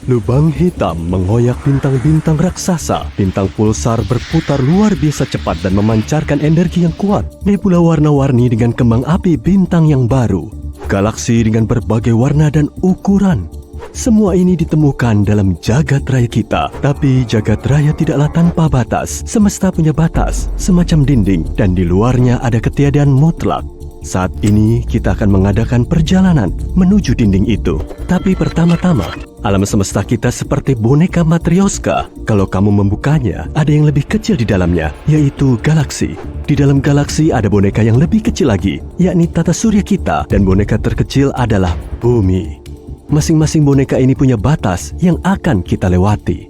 Lubang hitam mengoyak bintang-bintang raksasa. Bintang pulsar berputar luar biasa cepat dan memancarkan energi yang kuat. Nebula warna-warni dengan kembang api bintang yang baru. Galaksi dengan berbagai warna dan ukuran. Semua ini ditemukan dalam jagat raya kita. Tapi jagat raya tidaklah tanpa batas. Semesta punya batas, semacam dinding, dan di luarnya ada ketiadaan mutlak. Saat ini kita akan mengadakan perjalanan menuju dinding itu. Tapi pertama-tama, alam semesta kita seperti boneka Matryoshka. Kalau kamu membukanya, ada yang lebih kecil di dalamnya, yaitu galaksi. Di dalam galaksi ada boneka yang lebih kecil lagi, yakni tata surya kita, dan boneka terkecil adalah bumi. Masing-masing boneka ini punya batas yang akan kita lewati.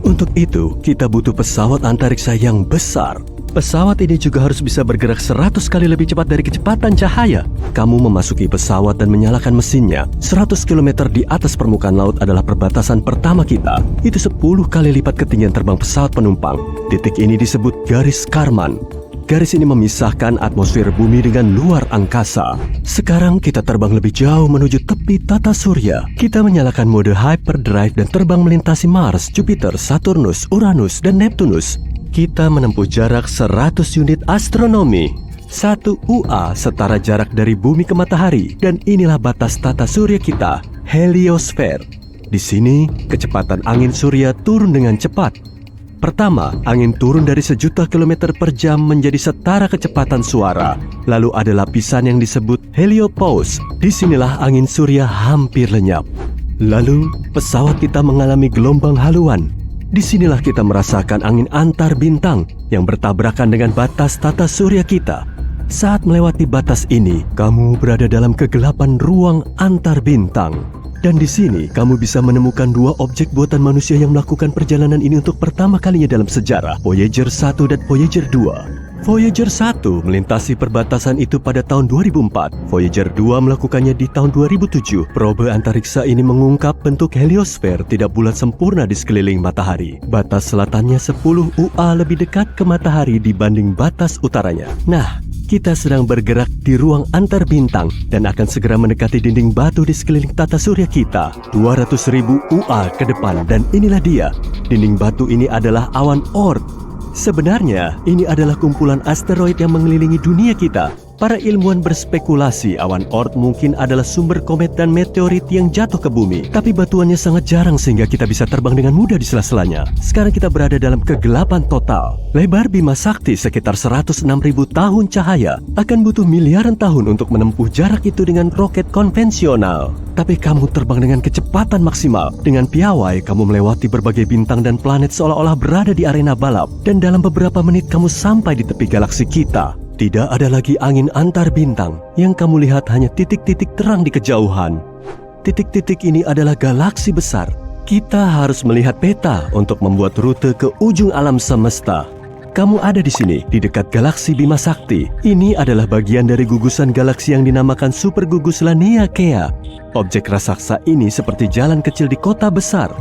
Untuk itu, kita butuh pesawat antariksa yang besar. Pesawat ini juga harus bisa bergerak 100 kali lebih cepat dari kecepatan cahaya. Kamu memasuki pesawat dan menyalakan mesinnya. 100 km di atas permukaan laut adalah perbatasan pertama kita. Itu 10 kali lipat ketinggian terbang pesawat penumpang. Titik ini disebut garis Kármán. Garis ini memisahkan atmosfer bumi dengan luar angkasa. Sekarang kita terbang lebih jauh menuju tepi tata surya. Kita menyalakan mode hyperdrive dan terbang melintasi Mars, Jupiter, Saturnus, Uranus, dan Neptunus. Kita menempuh jarak 100 unit astronomi. 1 UA setara jarak dari bumi ke matahari. Dan inilah batas tata surya kita, heliosfer. Di sini, kecepatan angin surya turun dengan cepat. Pertama, angin turun dari 1.000.000 km per jam menjadi setara kecepatan suara. Lalu ada lapisan yang disebut heliopause. Disinilah angin surya hampir lenyap. Lalu, pesawat kita mengalami gelombang haluan. Disinilah kita merasakan angin antar bintang yang bertabrakan dengan batas tata surya kita. Saat melewati batas ini, kamu berada dalam kegelapan ruang antar bintang. Dan di sini, kamu bisa menemukan 2 objek buatan manusia yang melakukan perjalanan ini untuk pertama kalinya dalam sejarah, Voyager 1 dan Voyager 2. Voyager 1 melintasi perbatasan itu pada tahun 2004. Voyager 2 melakukannya di tahun 2007. Probe antariksa ini mengungkap bentuk heliosfer tidak bulat sempurna di sekeliling matahari. Batas selatannya 10 UA lebih dekat ke matahari dibanding batas utaranya. Nah, kita sedang bergerak di ruang antar bintang dan akan segera mendekati dinding batu di sekeliling tata surya kita. 200.000 UA ke depan, dan inilah dia. Dinding batu ini adalah awan Oort. Sebenarnya, ini adalah kumpulan asteroid yang mengelilingi dunia kita. Para ilmuwan berspekulasi awan Oort mungkin adalah sumber komet dan meteorit yang jatuh ke bumi. Tapi batuannya sangat jarang sehingga kita bisa terbang dengan mudah di sela-selanya. Sekarang kita berada dalam kegelapan total. Lebar Bima Sakti sekitar 106.000 tahun cahaya. Akan butuh miliaran tahun untuk menempuh jarak itu dengan roket konvensional. Tapi kamu terbang dengan kecepatan maksimal. Dengan piawai, kamu melewati berbagai bintang dan planet seolah-olah berada di arena balap. Dan dalam beberapa menit kamu sampai di tepi galaksi kita. Tidak ada lagi angin antar bintang. Yang kamu lihat hanya titik-titik terang di kejauhan. Titik-titik ini adalah galaksi besar. Kita harus melihat peta untuk membuat rute ke ujung alam semesta. Kamu ada di sini, di dekat galaksi Bima Sakti. Ini adalah bagian dari gugusan galaksi yang dinamakan Super Gugus Laniakea. Objek raksasa ini seperti jalan kecil di kota besar.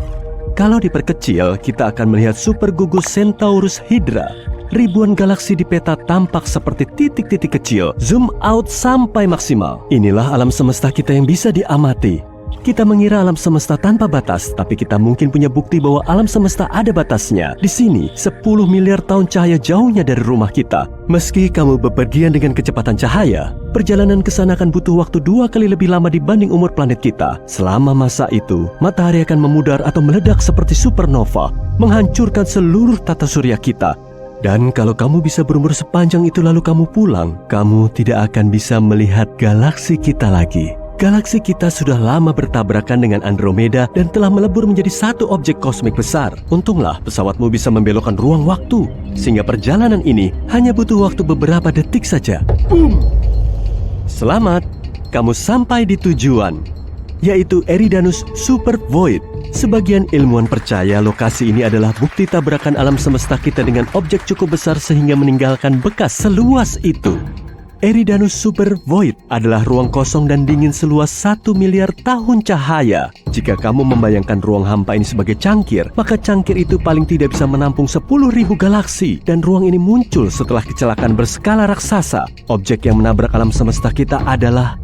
Kalau diperkecil, kita akan melihat Super Gugus Centaurus Hydra. Ribuan galaksi di peta tampak seperti titik-titik kecil. Zoom out sampai maksimal. Inilah alam semesta kita yang bisa diamati. Kita mengira alam semesta tanpa batas, tapi kita mungkin punya bukti bahwa alam semesta ada batasnya. Di sini, 10 miliar tahun cahaya jauhnya dari rumah kita. Meski kamu bepergian dengan kecepatan cahaya, perjalanan ke sana akan butuh waktu 2 kali lebih lama dibanding umur planet kita. Selama masa itu, matahari akan memudar atau meledak seperti supernova, menghancurkan seluruh tata surya kita. Dan kalau kamu bisa berumur sepanjang itu lalu kamu pulang, kamu tidak akan bisa melihat galaksi kita lagi. Galaksi kita sudah lama bertabrakan dengan Andromeda dan telah melebur menjadi satu objek kosmik besar. Untunglah pesawatmu bisa membelokkan ruang waktu, sehingga perjalanan ini hanya butuh waktu beberapa detik saja. Boom! Selamat, kamu sampai di tujuan, yaitu Eridanus Super Void. Sebagian ilmuwan percaya lokasi ini adalah bukti tabrakan alam semesta kita dengan objek cukup besar sehingga meninggalkan bekas seluas itu. Eridanus Super Void adalah ruang kosong dan dingin seluas 1 miliar tahun cahaya. Jika kamu membayangkan ruang hampa ini sebagai cangkir, maka cangkir itu paling tidak bisa menampung 10.000 galaksi. Dan ruang ini muncul setelah kecelakaan berskala raksasa. Objek yang menabrak alam semesta kita adalah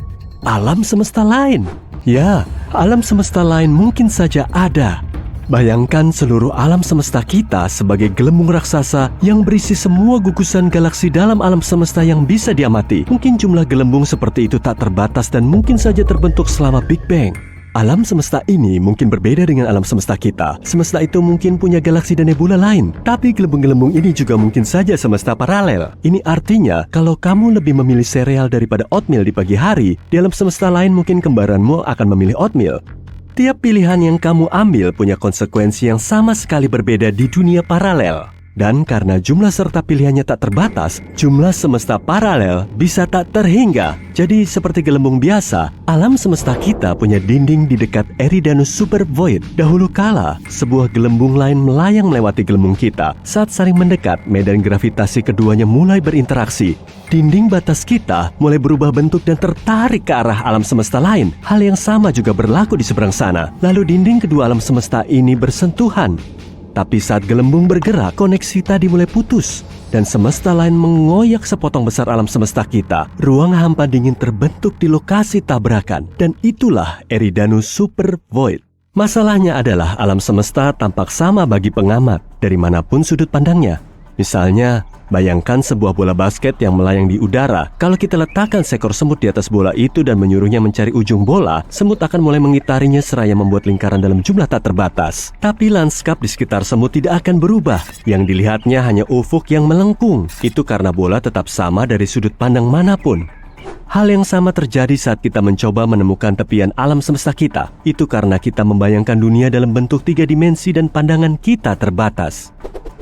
alam semesta lain. Ya, alam semesta lain mungkin saja ada. Bayangkan seluruh alam semesta kita sebagai gelembung raksasa yang berisi semua gugusan galaksi dalam alam semesta yang bisa diamati. Mungkin jumlah gelembung seperti itu tak terbatas dan mungkin saja terbentuk selama Big Bang. Alam semesta ini mungkin berbeda dengan alam semesta kita. Semesta itu mungkin punya galaksi dan nebula lain. Tapi gelembung-gelembung ini juga mungkin saja semesta paralel. Ini artinya, kalau kamu lebih memilih sereal daripada oatmeal di pagi hari, di alam semesta lain mungkin kembaranmu akan memilih oatmeal. Tiap pilihan yang kamu ambil punya konsekuensi yang sama sekali berbeda di dunia paralel. Dan karena jumlah serta pilihannya tak terbatas, jumlah semesta paralel bisa tak terhingga. Jadi seperti gelembung biasa, alam semesta kita punya dinding di dekat Eridanus Super Void. Dahulu kala, sebuah gelembung lain melayang melewati gelembung kita. Saat saling mendekat, medan gravitasi keduanya mulai berinteraksi. Dinding batas kita mulai berubah bentuk dan tertarik ke arah alam semesta lain. Hal yang sama juga berlaku di seberang sana. Lalu dinding kedua alam semesta ini bersentuhan. Tapi saat gelembung bergerak, koneksi tadi mulai putus. Dan semesta lain mengoyak sepotong besar alam semesta kita. Ruang hampa dingin terbentuk di lokasi tabrakan. Dan itulah Eridanus Super Void. Masalahnya adalah alam semesta tampak sama bagi pengamat dari manapun sudut pandangnya. Misalnya, bayangkan sebuah bola basket yang melayang di udara. Kalau kita letakkan seekor semut di atas bola itu dan menyuruhnya mencari ujung bola, semut akan mulai mengitarinya seraya membuat lingkaran dalam jumlah tak terbatas. Tapi lanskap di sekitar semut tidak akan berubah. Yang dilihatnya hanya ufuk yang melengkung. Itu karena bola tetap sama dari sudut pandang manapun. Hal yang sama terjadi saat kita mencoba menemukan tepian alam semesta kita. Itu karena kita membayangkan dunia dalam bentuk 3 dimensi dan pandangan kita terbatas.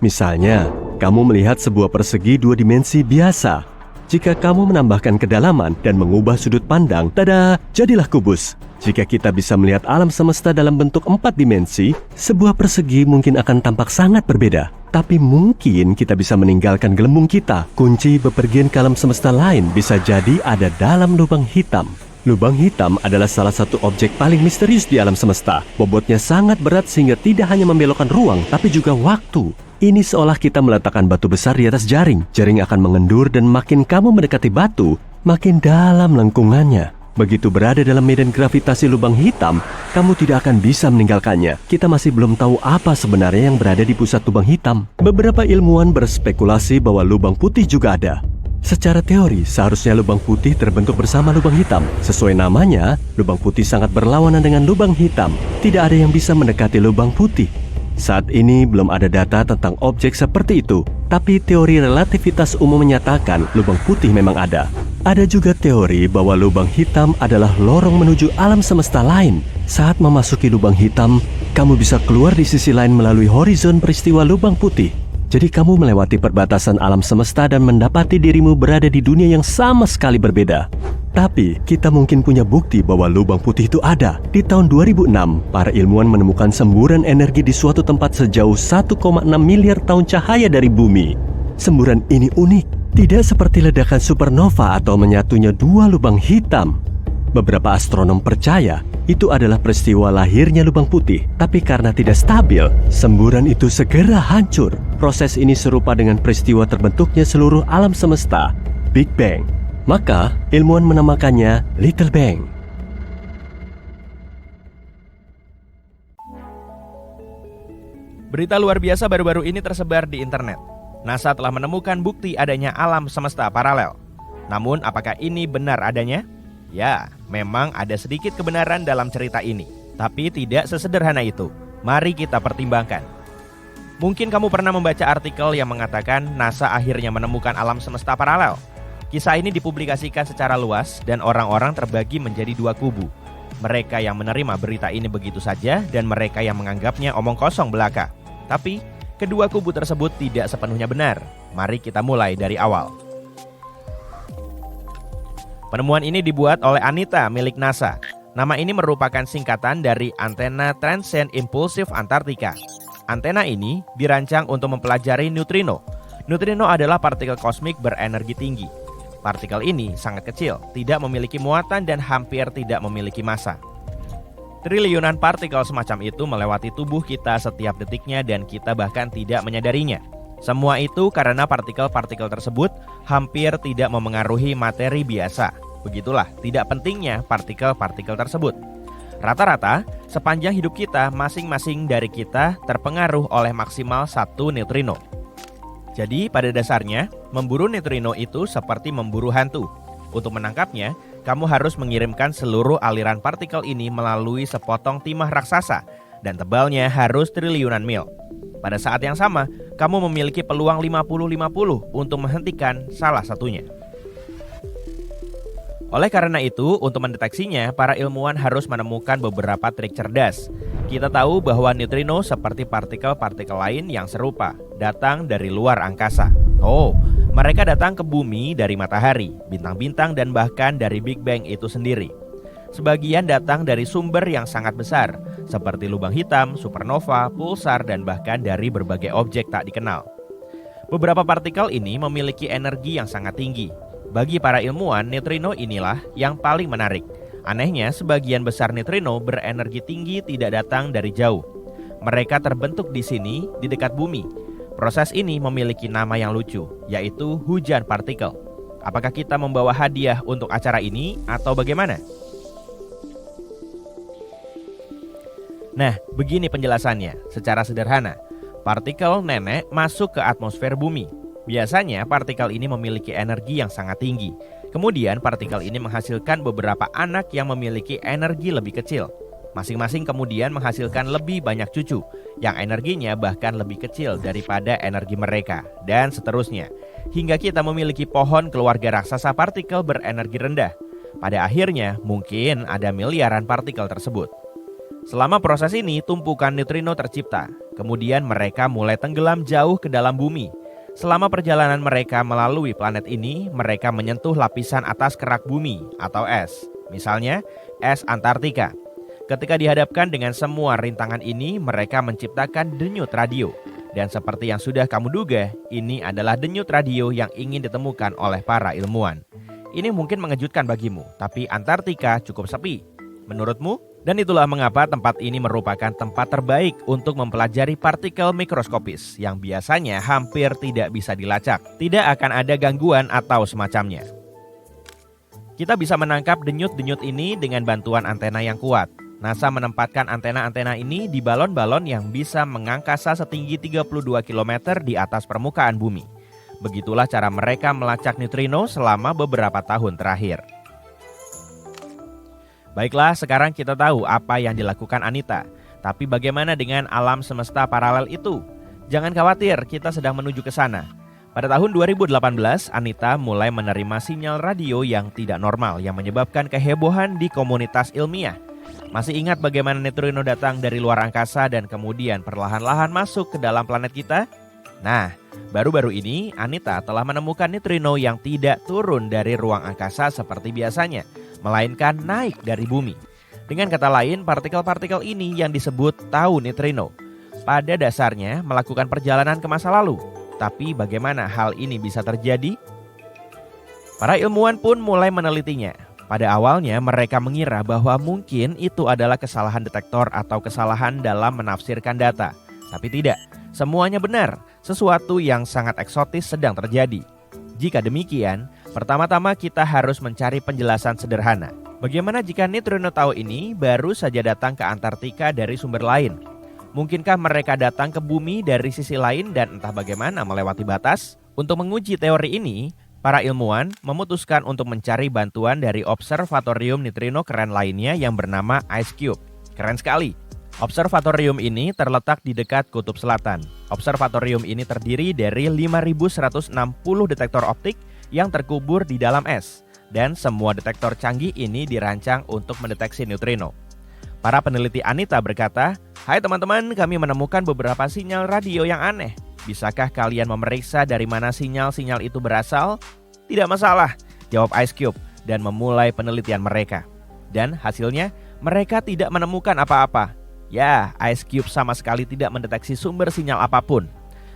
Misalnya, kamu melihat sebuah persegi 2 dimensi biasa. Jika kamu menambahkan kedalaman dan mengubah sudut pandang, tada, jadilah kubus. Jika kita bisa melihat alam semesta dalam bentuk 4 dimensi, sebuah persegi mungkin akan tampak sangat berbeda. Tapi mungkin kita bisa meninggalkan gelembung kita. Kunci bepergian ke alam semesta lain bisa jadi ada dalam lubang hitam. Lubang hitam adalah salah satu objek paling misterius di alam semesta. Bobotnya sangat berat sehingga tidak hanya membelokkan ruang, tapi juga waktu. Ini seolah kita meletakkan batu besar di atas jaring. Jaring akan mengendur dan makin kamu mendekati batu, makin dalam lengkungannya. Begitu berada dalam medan gravitasi lubang hitam, kamu tidak akan bisa meninggalkannya. Kita masih belum tahu apa sebenarnya yang berada di pusat lubang hitam. Beberapa ilmuwan berspekulasi bahwa lubang putih juga ada. Secara teori, seharusnya lubang putih terbentuk bersama lubang hitam. Sesuai namanya, lubang putih sangat berlawanan dengan lubang hitam. Tidak ada yang bisa mendekati lubang putih. Saat ini belum ada data tentang objek seperti itu, tapi teori relativitas umum menyatakan lubang putih memang ada. Ada juga teori bahwa lubang hitam adalah lorong menuju alam semesta lain. Saat memasuki lubang hitam, kamu bisa keluar di sisi lain melalui horizon peristiwa lubang putih. Jadi kamu melewati perbatasan alam semesta dan mendapati dirimu berada di dunia yang sama sekali berbeda. Tapi, kita mungkin punya bukti bahwa lubang putih itu ada. Di tahun 2006, para ilmuwan menemukan semburan energi di suatu tempat sejauh 1,6 miliar tahun cahaya dari bumi. Semburan ini unik, tidak seperti ledakan supernova atau menyatunya 2 lubang hitam. Beberapa astronom percaya itu adalah peristiwa lahirnya lubang putih. Tapi karena tidak stabil, semburan itu segera hancur. Proses ini serupa dengan peristiwa terbentuknya seluruh alam semesta, Big Bang. Maka, ilmuwan menamakannya Little Bang. Berita luar biasa baru-baru ini tersebar di internet. NASA telah menemukan bukti adanya alam semesta paralel. Namun, apakah ini benar adanya? Ya, memang ada sedikit kebenaran dalam cerita ini. Tapi tidak sesederhana itu. Mari kita pertimbangkan. Mungkin kamu pernah membaca artikel yang mengatakan NASA akhirnya menemukan alam semesta paralel. Kisah ini dipublikasikan secara luas dan orang-orang terbagi menjadi 2 kubu. Mereka yang menerima berita ini begitu saja dan mereka yang menganggapnya omong kosong belaka. Tapi, kedua kubu tersebut tidak sepenuhnya benar. Mari kita mulai dari awal. Penemuan ini dibuat oleh Anita milik NASA. Nama ini merupakan singkatan dari Antena Transient Impulsive Antarctica. Antena ini dirancang untuk mempelajari neutrino. Neutrino adalah partikel kosmik berenergi tinggi. Partikel ini sangat kecil, tidak memiliki muatan dan hampir tidak memiliki massa. Triliunan partikel semacam itu melewati tubuh kita setiap detiknya dan kita bahkan tidak menyadarinya. Semua itu karena partikel-partikel tersebut hampir tidak memengaruhi materi biasa. Begitulah tidak pentingnya partikel-partikel tersebut. Rata-rata, sepanjang hidup kita, masing-masing dari kita terpengaruh oleh maksimal 1 neutrino. Jadi, pada dasarnya, memburu neutrino itu seperti memburu hantu. Untuk menangkapnya, kamu harus mengirimkan seluruh aliran partikel ini melalui sepotong timah raksasa, dan tebalnya harus triliunan mil. Pada saat yang sama, kamu memiliki peluang 50-50 untuk menghentikan salah satunya. Oleh karena itu, untuk mendeteksinya, para ilmuwan harus menemukan beberapa trik cerdas. Kita tahu bahwa neutrino seperti partikel-partikel lain yang serupa, datang dari luar angkasa. Mereka datang ke bumi dari matahari, bintang-bintang, dan bahkan dari Big Bang itu sendiri. Sebagian datang dari sumber yang sangat besar, seperti lubang hitam, supernova, pulsar, dan bahkan dari berbagai objek tak dikenal. Beberapa partikel ini memiliki energi yang sangat tinggi. Bagi para ilmuwan, neutrino inilah yang paling menarik. Anehnya, sebagian besar neutrino berenergi tinggi tidak datang dari jauh. Mereka terbentuk di sini, di dekat bumi. Proses ini memiliki nama yang lucu, yaitu hujan partikel. Apakah kita membawa hadiah untuk acara ini atau bagaimana? Nah, begini penjelasannya, secara sederhana. Partikel nenek masuk ke atmosfer bumi. Biasanya partikel ini memiliki energi yang sangat tinggi. Kemudian partikel ini menghasilkan beberapa anak yang memiliki energi lebih kecil. Masing-masing kemudian menghasilkan lebih banyak cucu, yang energinya bahkan lebih kecil daripada energi mereka, dan seterusnya. Hingga kita memiliki pohon keluarga raksasa partikel berenergi rendah. Pada akhirnya, mungkin ada miliaran partikel tersebut. Selama proses ini, tumpukan neutrino tercipta. Kemudian mereka mulai tenggelam jauh ke dalam bumi. Selama perjalanan mereka melalui planet ini, mereka menyentuh lapisan atas kerak bumi atau es. Misalnya, es Antartika. Ketika dihadapkan dengan semua rintangan ini, mereka menciptakan denyut radio. Dan seperti yang sudah kamu duga, ini adalah denyut radio yang ingin ditemukan oleh para ilmuwan. Ini mungkin mengejutkan bagimu, tapi Antartika cukup sepi. Menurutmu? Dan itulah mengapa tempat ini merupakan tempat terbaik untuk mempelajari partikel mikroskopis yang biasanya hampir tidak bisa dilacak. Tidak akan ada gangguan atau semacamnya. Kita bisa menangkap denyut-denyut ini dengan bantuan antena yang kuat. NASA menempatkan antena-antena ini di balon-balon yang bisa mengangkasa setinggi 32 km di atas permukaan bumi. Begitulah cara mereka melacak neutrino selama beberapa tahun terakhir. Baiklah, sekarang kita tahu apa yang dilakukan Anita. Tapi bagaimana dengan alam semesta paralel itu? Jangan khawatir, kita sedang menuju ke sana. Pada tahun 2018, Anita mulai menerima sinyal radio yang tidak normal yang menyebabkan kehebohan di komunitas ilmiah. Masih ingat bagaimana neutrino datang dari luar angkasa dan kemudian perlahan-lahan masuk ke dalam planet kita? Nah, baru-baru ini Anita telah menemukan neutrino yang tidak turun dari ruang angkasa seperti biasanya, melainkan naik dari bumi. Dengan kata lain, partikel-partikel ini yang disebut tau neutrino pada dasarnya melakukan perjalanan ke masa lalu. Tapi bagaimana hal ini bisa terjadi? Para ilmuwan pun mulai menelitinya. Pada awalnya mereka mengira bahwa mungkin itu adalah kesalahan detektor atau kesalahan dalam menafsirkan data. Tapi tidak, semuanya benar. Sesuatu yang sangat eksotis sedang terjadi. Jika demikian, pertama-tama kita harus mencari penjelasan sederhana. Bagaimana jika neutrino tau ini baru saja datang ke Antartika dari sumber lain? Mungkinkah mereka datang ke bumi dari sisi lain dan entah bagaimana melewati batas? Untuk menguji teori ini, para ilmuwan memutuskan untuk mencari bantuan dari observatorium neutrino keren lainnya yang bernama IceCube. Keren sekali. Observatorium ini terletak di dekat Kutub Selatan. Observatorium ini terdiri dari 5.160 detektor optik yang terkubur di dalam es. Dan semua detektor canggih ini dirancang untuk mendeteksi neutrino. Para peneliti Anita berkata, "Hai teman-teman, kami menemukan beberapa sinyal radio yang aneh. Bisakah kalian memeriksa dari mana sinyal-sinyal itu berasal?" "Tidak masalah," jawab IceCube dan memulai penelitian mereka. Dan hasilnya, mereka tidak menemukan apa-apa. Ya, IceCube sama sekali tidak mendeteksi sumber sinyal apapun.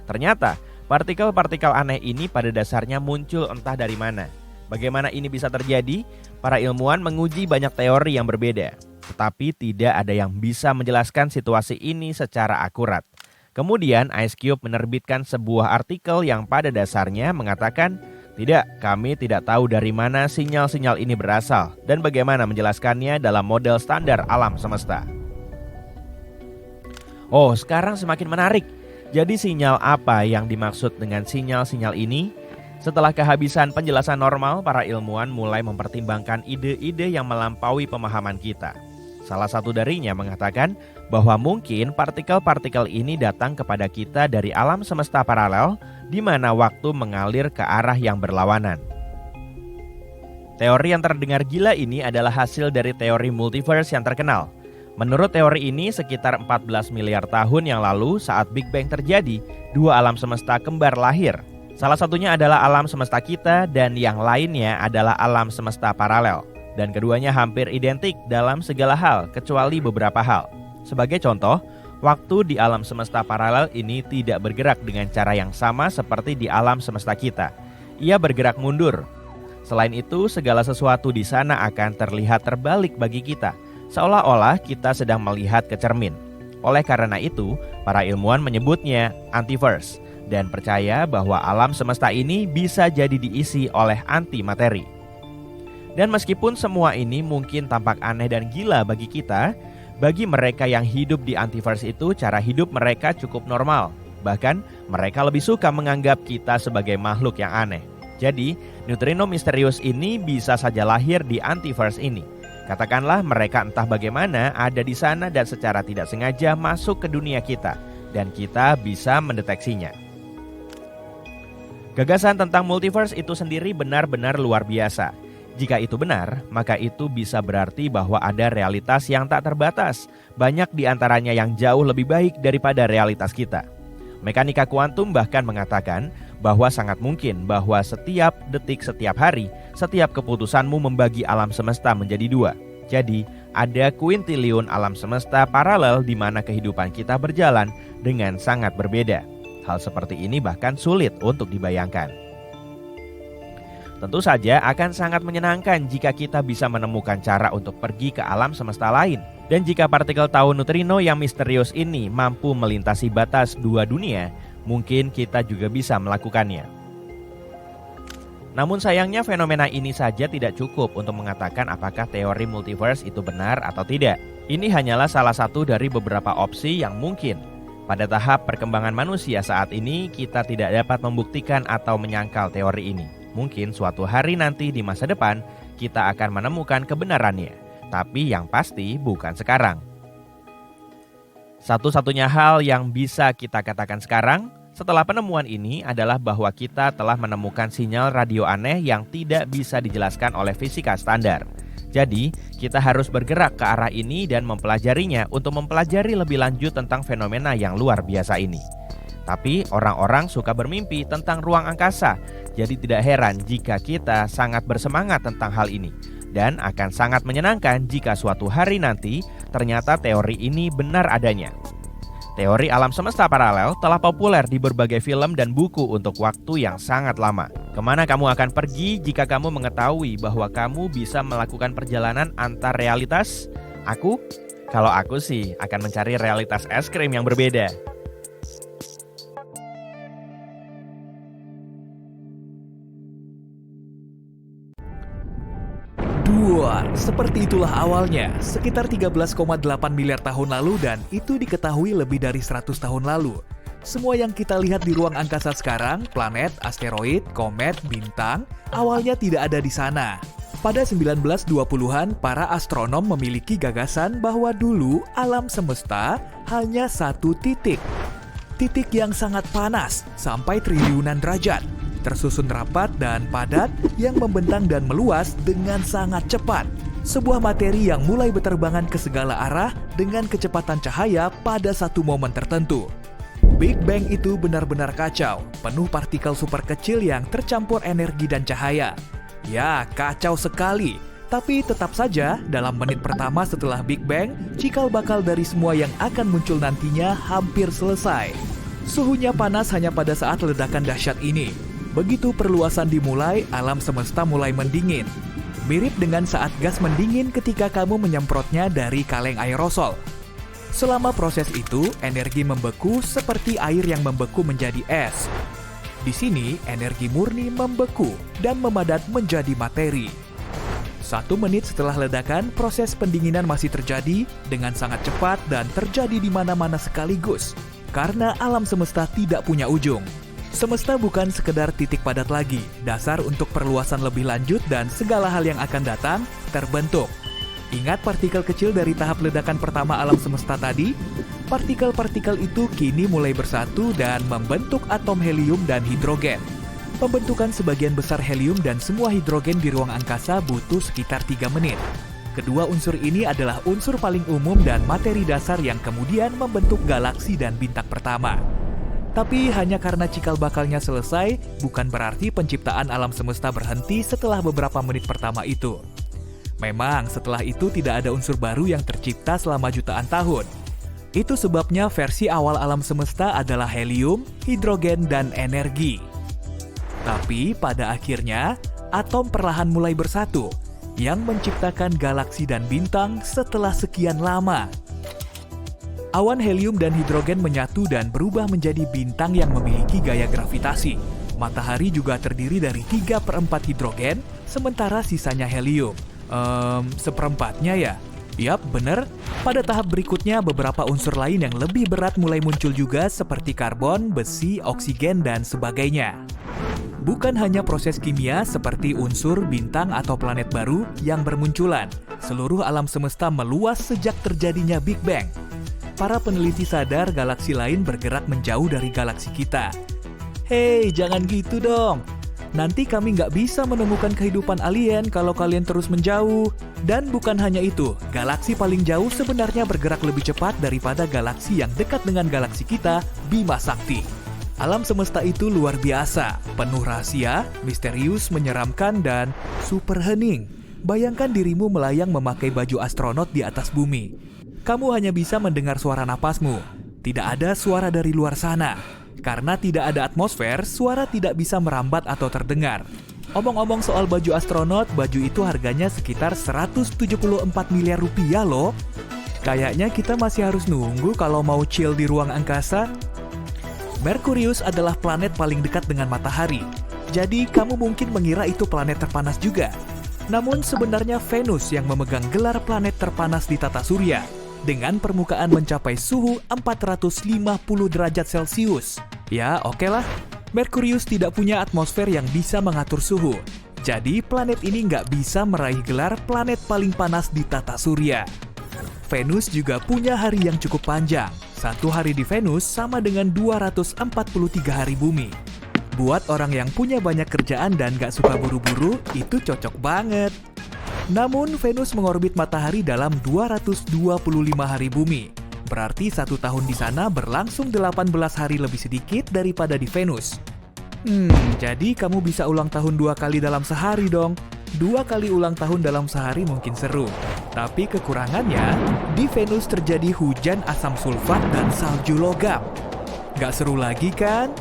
Ternyata, partikel-partikel aneh ini pada dasarnya muncul entah dari mana. Bagaimana ini bisa terjadi? Para ilmuwan menguji banyak teori yang berbeda, tetapi tidak ada yang bisa menjelaskan situasi ini secara akurat. Kemudian IceCube menerbitkan sebuah artikel yang pada dasarnya mengatakan Tidak, kami tidak tahu dari mana sinyal-sinyal ini berasal dan bagaimana menjelaskannya dalam model standar alam semesta. Oh, sekarang semakin menarik. Jadi sinyal apa yang dimaksud dengan sinyal-sinyal ini? Setelah kehabisan penjelasan normal, para ilmuwan mulai mempertimbangkan ide-ide yang melampaui pemahaman kita. Salah satu darinya mengatakan bahwa mungkin partikel-partikel ini datang kepada kita dari alam semesta paralel di mana waktu mengalir ke arah yang berlawanan. Teori yang terdengar gila ini adalah hasil dari teori multiverse yang terkenal. Menurut teori ini, sekitar 14 miliar tahun yang lalu saat Big Bang terjadi, dua alam semesta kembar lahir. Salah satunya adalah alam semesta kita dan yang lainnya adalah alam semesta paralel. Dan keduanya hampir identik dalam segala hal kecuali beberapa hal. Sebagai contoh, waktu di alam semesta paralel ini tidak bergerak dengan cara yang sama seperti di alam semesta kita. Ia bergerak mundur. Selain itu, segala sesuatu di sana akan terlihat terbalik bagi kita, seolah-olah kita sedang melihat ke cermin. Oleh karena itu, para ilmuwan menyebutnya antiverse dan percaya bahwa alam semesta ini bisa jadi diisi oleh antimateri. Dan meskipun semua ini mungkin tampak aneh dan gila bagi kita, bagi mereka yang hidup di antiverse itu cara hidup mereka cukup normal. Bahkan mereka lebih suka menganggap kita sebagai makhluk yang aneh. Jadi, neutrino misterius ini bisa saja lahir di antiverse ini. Katakanlah mereka entah bagaimana ada di sana dan secara tidak sengaja masuk ke dunia kita, dan kita bisa mendeteksinya. Gagasan tentang multiverse itu sendiri benar-benar luar biasa. Jika itu benar, maka itu bisa berarti bahwa ada realitas yang tak terbatas, banyak di antaranya yang jauh lebih baik daripada realitas kita. Mekanika kuantum bahkan mengatakan bahwa sangat mungkin bahwa setiap detik setiap hari, setiap keputusanmu membagi alam semesta menjadi dua. Jadi, ada kuintiliun alam semesta paralel di mana kehidupan kita berjalan dengan sangat berbeda. Hal seperti ini bahkan sulit untuk dibayangkan. Tentu saja akan sangat menyenangkan jika kita bisa menemukan cara untuk pergi ke alam semesta lain. Dan jika partikel tau neutrino yang misterius ini mampu melintasi batas dua dunia, mungkin kita juga bisa melakukannya. Namun sayangnya fenomena ini saja tidak cukup untuk mengatakan apakah teori multiverse itu benar atau tidak. Ini hanyalah salah satu dari beberapa opsi yang mungkin. Pada tahap perkembangan manusia saat ini, kita tidak dapat membuktikan atau menyangkal teori ini. Mungkin suatu hari nanti di masa depan, kita akan menemukan kebenarannya. Tapi yang pasti bukan sekarang. Satu-satunya hal yang bisa kita katakan sekarang, setelah penemuan ini adalah bahwa kita telah menemukan sinyal radio aneh yang tidak bisa dijelaskan oleh fisika standar. Jadi, kita harus bergerak ke arah ini dan mempelajarinya untuk mempelajari lebih lanjut tentang fenomena yang luar biasa ini. Tapi orang-orang suka bermimpi tentang ruang angkasa, jadi tidak heran jika kita sangat bersemangat tentang hal ini. Dan akan sangat menyenangkan jika suatu hari nanti ternyata teori ini benar adanya. Teori alam semesta paralel telah populer di berbagai film dan buku untuk waktu yang sangat lama. Kemana kamu akan pergi jika kamu mengetahui bahwa kamu bisa melakukan perjalanan antar realitas? Kalau aku sih akan mencari realitas es krim yang berbeda. Seperti itulah awalnya, sekitar 13,8 miliar tahun lalu dan itu diketahui lebih dari 100 tahun lalu. Semua yang kita lihat di ruang angkasa sekarang, planet, asteroid, komet, bintang, awalnya tidak ada di sana. Pada 1920-an, para astronom memiliki gagasan bahwa dulu alam semesta hanya satu titik. Titik yang sangat panas, sampai triliunan derajat. Tersusun rapat dan padat yang membentang dan meluas dengan sangat cepat. Sebuah materi yang mulai berterbangan ke segala arah dengan kecepatan cahaya pada satu momen tertentu. Big Bang itu benar-benar kacau, penuh partikel super kecil yang tercampur energi dan cahaya. Ya, kacau sekali. Tapi tetap saja, dalam menit pertama setelah Big Bang, cikal bakal dari semua yang akan muncul nantinya hampir selesai. Suhunya panas hanya pada saat ledakan dahsyat ini. Begitu perluasan dimulai, alam semesta mulai mendingin. Mirip dengan saat gas mendingin ketika kamu menyemprotnya dari kaleng aerosol. Selama proses itu, energi membeku seperti air yang membeku menjadi es. Di sini, energi murni membeku dan memadat menjadi materi. 1 menit setelah ledakan, proses pendinginan masih terjadi dengan sangat cepat dan terjadi di mana-mana sekaligus. Karena alam semesta tidak punya ujung. Semesta bukan sekedar titik padat lagi, dasar untuk perluasan lebih lanjut dan segala hal yang akan datang terbentuk. Ingat partikel kecil dari tahap ledakan pertama alam semesta tadi? Partikel-partikel itu kini mulai bersatu dan membentuk atom helium dan hidrogen. Pembentukan sebagian besar helium dan semua hidrogen di ruang angkasa butuh sekitar 3 menit. Kedua unsur ini adalah unsur paling umum dan materi dasar yang kemudian membentuk galaksi dan bintang pertama. Tapi hanya karena cikal bakalnya selesai, bukan berarti penciptaan alam semesta berhenti setelah beberapa menit pertama itu. Memang setelah itu tidak ada unsur baru yang tercipta selama jutaan tahun. Itu sebabnya versi awal alam semesta adalah helium, hidrogen, dan energi. Tapi pada akhirnya, atom perlahan mulai bersatu, yang menciptakan galaksi dan bintang setelah sekian lama. Awan helium dan hidrogen menyatu dan berubah menjadi bintang yang memiliki gaya gravitasi. Matahari juga terdiri dari 3/4 hidrogen, sementara sisanya helium. Seperempatnya ya? Yap, bener. Pada tahap berikutnya, beberapa unsur lain yang lebih berat mulai muncul juga seperti karbon, besi, oksigen, dan sebagainya. Bukan hanya proses kimia seperti unsur, bintang, atau planet baru yang bermunculan. Seluruh alam semesta meluas sejak terjadinya Big Bang. Para peneliti sadar galaksi lain bergerak menjauh dari galaksi kita. Hei, jangan gitu dong. Nanti kami nggak bisa menemukan kehidupan alien kalau kalian terus menjauh. Dan bukan hanya itu, galaksi paling jauh sebenarnya bergerak lebih cepat daripada galaksi yang dekat dengan galaksi kita, Bima Sakti. Alam semesta itu luar biasa, penuh rahasia, misterius, menyeramkan, dan super hening. Bayangkan dirimu melayang memakai baju astronot di atas bumi. Kamu hanya bisa mendengar suara napasmu. Tidak ada suara dari luar sana. Karena tidak ada atmosfer, suara tidak bisa merambat atau terdengar. Omong-omong soal baju astronot, baju itu harganya sekitar 174 miliar rupiah loh. Kayaknya kita masih harus nunggu kalau mau chill di ruang angkasa. Merkurius adalah planet paling dekat dengan matahari. Jadi kamu mungkin mengira itu planet terpanas juga. Namun sebenarnya Venus yang memegang gelar planet terpanas di tata surya. Dengan permukaan mencapai suhu 450 derajat Celcius. Ya, oke lah. Merkurius tidak punya atmosfer yang bisa mengatur suhu. Jadi, planet ini nggak bisa meraih gelar planet paling panas di tata surya. Venus juga punya hari yang cukup panjang. 1 hari di Venus sama dengan 243 hari bumi. Buat orang yang punya banyak kerjaan dan nggak suka buru-buru, itu cocok banget. Namun, Venus mengorbit matahari dalam 225 hari bumi. Berarti 1 tahun di sana berlangsung 18 hari lebih sedikit daripada di Venus. Jadi kamu bisa ulang tahun 2 kali dalam sehari dong. 2 kali ulang tahun dalam sehari mungkin seru. Tapi kekurangannya, di Venus terjadi hujan asam sulfat dan salju logam. Gak seru lagi kan?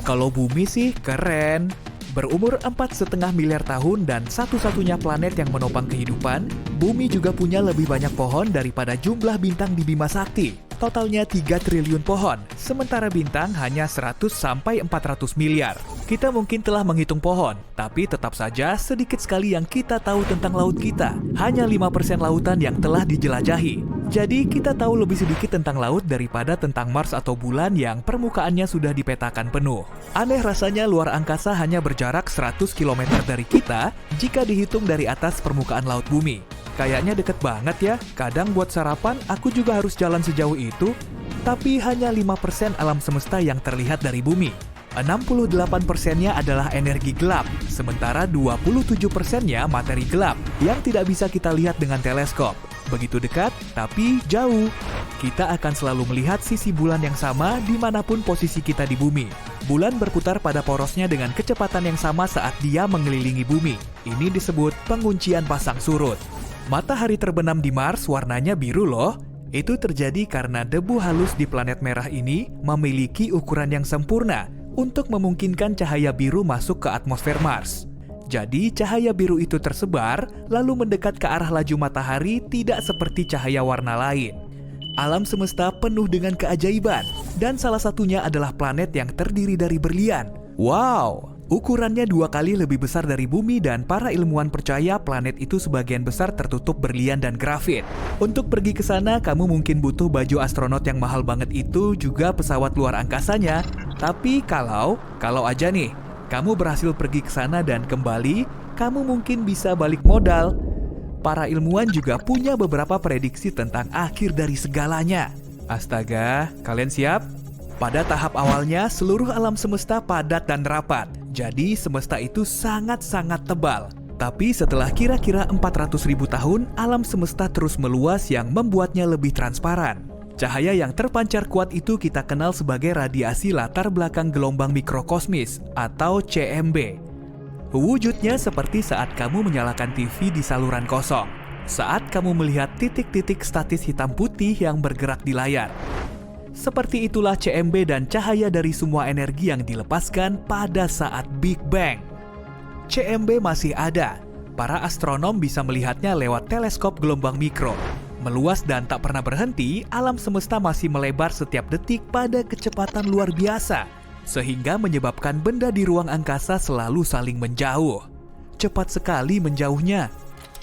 Kalau bumi sih keren. Berumur 4,5 miliar tahun dan satu-satunya planet yang menopang kehidupan, bumi juga punya lebih banyak pohon daripada jumlah bintang di Bima Sakti. Totalnya 3 triliun pohon, sementara bintang hanya 100 sampai 400 miliar. Kita mungkin telah menghitung pohon, tapi tetap saja sedikit sekali yang kita tahu tentang laut kita. Hanya 5% lautan yang telah dijelajahi. Jadi kita tahu lebih sedikit tentang laut daripada tentang Mars atau bulan yang permukaannya sudah dipetakan penuh. Aneh rasanya luar angkasa hanya berjarak 100 km dari kita jika dihitung dari atas permukaan laut bumi. Kayaknya deket banget ya, kadang buat sarapan aku juga harus jalan sejauh itu. Tapi hanya 5% alam semesta yang terlihat dari bumi. 68%-nya adalah energi gelap, sementara 27%-nya materi gelap yang tidak bisa kita lihat dengan teleskop. Begitu dekat, tapi jauh. Kita akan selalu melihat sisi bulan yang sama dimanapun posisi kita di bumi. Bulan berputar pada porosnya dengan kecepatan yang sama saat dia mengelilingi bumi. Ini disebut penguncian pasang surut. Matahari terbenam di Mars warnanya biru loh. Itu terjadi karena debu halus di planet merah ini memiliki ukuran yang sempurna untuk memungkinkan cahaya biru masuk ke atmosfer Mars. Jadi cahaya biru itu tersebar lalu mendekat ke arah laju matahari tidak seperti cahaya warna lain. Alam semesta penuh dengan keajaiban. Dan salah satunya adalah planet yang terdiri dari berlian. Wow! Ukurannya 2 kali lebih besar dari bumi dan para ilmuwan percaya planet itu sebagian besar tertutup berlian dan grafit. Untuk pergi ke sana, kamu mungkin butuh baju astronot yang mahal banget itu, juga pesawat luar angkasanya. Tapi kalau aja nih, kamu berhasil pergi ke sana dan kembali, kamu mungkin bisa balik modal. Para ilmuwan juga punya beberapa prediksi tentang akhir dari segalanya. Astaga, kalian siap? Pada tahap awalnya, seluruh alam semesta padat dan rapat. Jadi, semesta itu sangat-sangat tebal. Tapi setelah kira-kira 400.000 tahun, alam semesta terus meluas yang membuatnya lebih transparan. Cahaya yang terpancar kuat itu kita kenal sebagai radiasi latar belakang gelombang mikrokosmis atau CMB. Wujudnya seperti saat kamu menyalakan TV di saluran kosong. Saat kamu melihat titik-titik statis hitam putih yang bergerak di layar. Seperti itulah CMB dan cahaya dari semua energi yang dilepaskan pada saat Big Bang. CMB masih ada. Para astronom bisa melihatnya lewat teleskop gelombang mikro. Meluas dan tak pernah berhenti, alam semesta masih melebar setiap detik pada kecepatan luar biasa, sehingga menyebabkan benda di ruang angkasa selalu saling menjauh. Cepat sekali menjauhnya.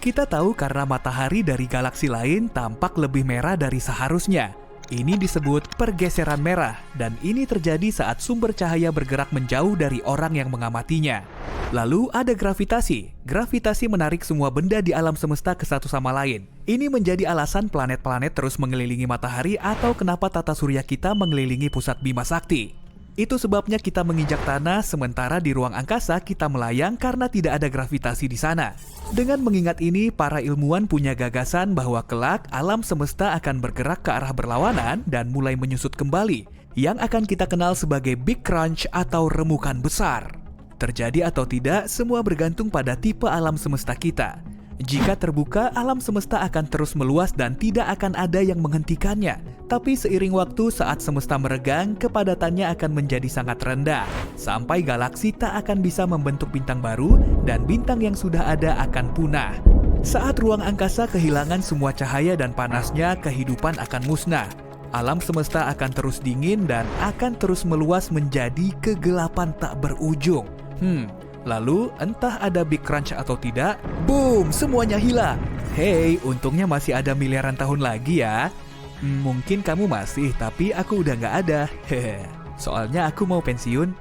Kita tahu karena matahari dari galaksi lain tampak lebih merah dari seharusnya. Ini disebut pergeseran merah, dan ini terjadi saat sumber cahaya bergerak menjauh dari orang yang mengamatinya. Lalu ada gravitasi. Gravitasi menarik semua benda di alam semesta ke satu sama lain. Ini menjadi alasan planet-planet terus mengelilingi matahari atau kenapa tata surya kita mengelilingi pusat Bima Sakti. Itu sebabnya kita menginjak tanah, sementara di ruang angkasa kita melayang karena tidak ada gravitasi di sana. Dengan mengingat ini, para ilmuwan punya gagasan bahwa kelak alam semesta akan bergerak ke arah berlawanan dan mulai menyusut kembali, yang akan kita kenal sebagai Big Crunch atau remukan besar. Terjadi atau tidak, semua bergantung pada tipe alam semesta kita. Jika terbuka, alam semesta akan terus meluas dan tidak akan ada yang menghentikannya. Tapi seiring waktu, saat semesta meregang, kepadatannya akan menjadi sangat rendah. Sampai galaksi tak akan bisa membentuk bintang baru dan bintang yang sudah ada akan punah. Saat ruang angkasa kehilangan semua cahaya dan panasnya, kehidupan akan musnah. Alam semesta akan terus dingin dan akan terus meluas menjadi kegelapan tak berujung. Lalu, entah ada Big Crunch atau tidak, boom, semuanya hilang. Hey, untungnya masih ada miliaran tahun lagi ya. Mungkin kamu masih, tapi aku udah nggak ada. Hehe. Soalnya aku mau pensiun.